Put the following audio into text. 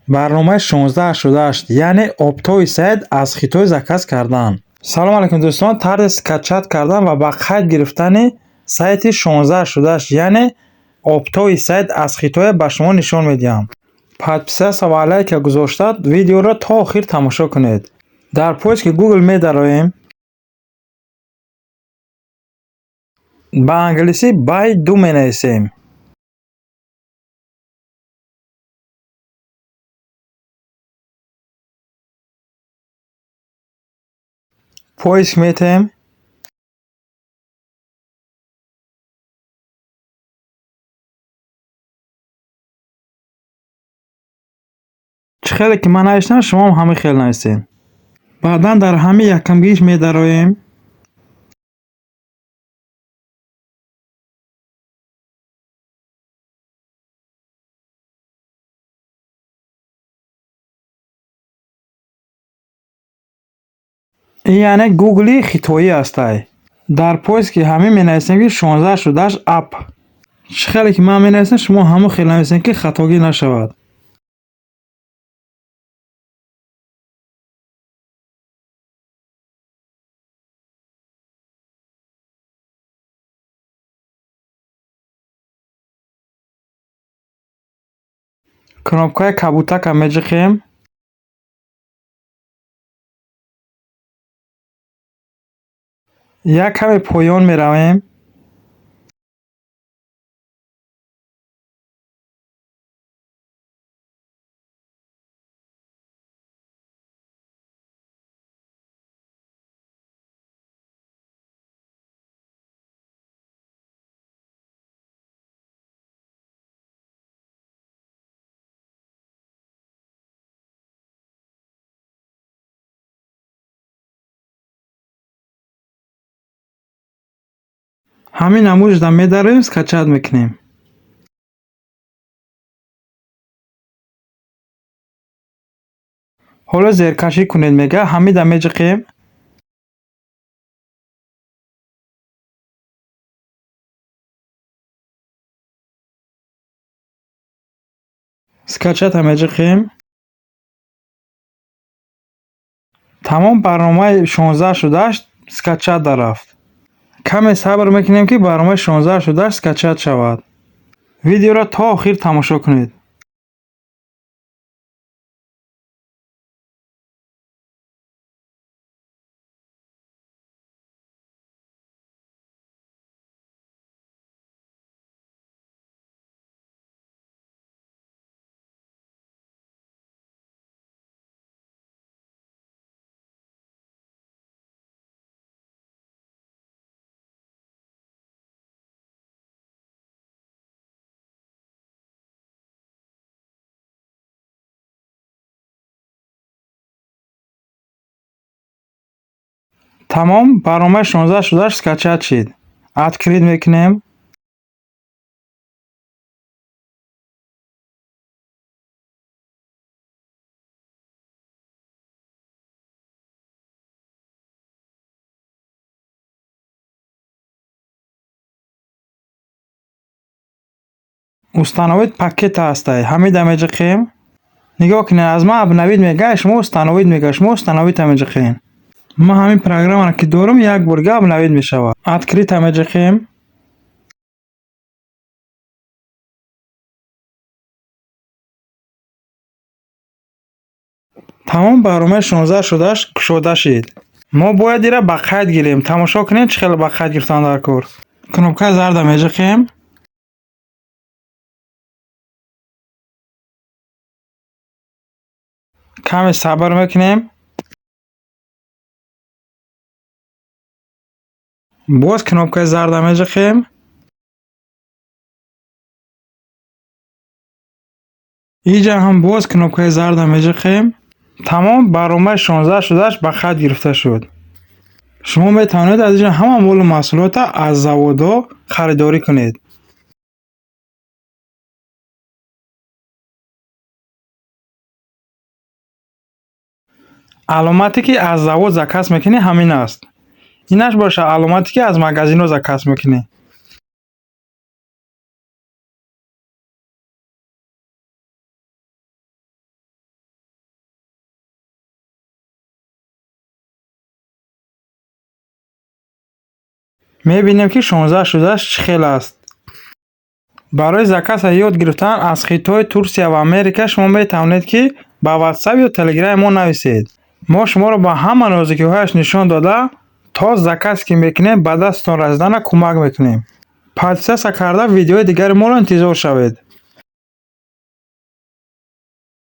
барномаи 1688 яъне обтои сайт аз хитой заказ кардан. Салом алайкум дӯстон, тарзи скачат кардан ва ба қайд гирифтани сайти 1688 яъне обтои сайт аз хитое ба шумо нишон медиҳам. Подписаться ва лайка гузошта видеоро то охир тамошо кунед. Дар поиски Google медароем. ба англисӣ Baidu менависем. поиск метем. чӣ хеле ки ман навиштам, шумоам ҳамин хел нависем. баъдан дар ҳамин якамгиш медароем. ин яъне гугли хитоӣ астай. дар поиски ҳамин менависем ки 1688 app. чӣ хеле ки ман менависем, шумо ҳамон хел нависем ки хатогӣ нашавад. кнопкаи кабутака меҷиқем. як каме поён меравем. ҳамин намудишро медароем, скачат мекунем. ҳоло зеркашӣ кунед мегӯяд, ҳамида меҷиқем. скачата меҷиқем. тамом барномаи 1688 скачат дарафт. каме сабр мекунем ки барномаи 1688 скачат шавад. видеоро то охир тамошо кунед. тамом барномаи 1688 скачат шид. открит мекунем. установид пакета ҳастай. ҳамида меҷиқем. нигоҳ кунед, аз ман обновид мегӯяд, шумо установид мегӯяд, шумо установидта меҷиқем. ман ҳамин программаро ки дорам, як борга обновид мешавад. открита меҷиқем. тамом барномаи 1688 кушода шид. мо бояд инро ба қайд гирем. тамошо кунед чӣ хеле ба қайд гирифтан дар кор. кнопкаи зарда меҷиқем. каме сабр мекунем. боз кнопкаи зарда меҷиқем. инҷа ҳам боз кнопкаи зарда меҷиқем. тамом барномаи 1688 ба қайд гирифта шуд. шумо метавонед аз инҷо ҳама молу маҳсулотро аз заводҳо харидорӣ кунед. аломате ки аз завод заказ мекунӣ ҳамин аст. инаш боша аломате ки аз магазинҳо заказ мекунӣ. мебинем ки 1616 чӣ хел аст. барои заказ ёд гирифтан аз хитои Турсия ва Америка шумо метавонед ки ба WhatsApp ё Telegram мо нависед. мо шуморо ба ҳама нозикиҳояш нишон дода то заказе ки мекунем ба дастатон расиданак кӯмак мекунем. Подписатсия карда видеои дигари моро интизор шавед.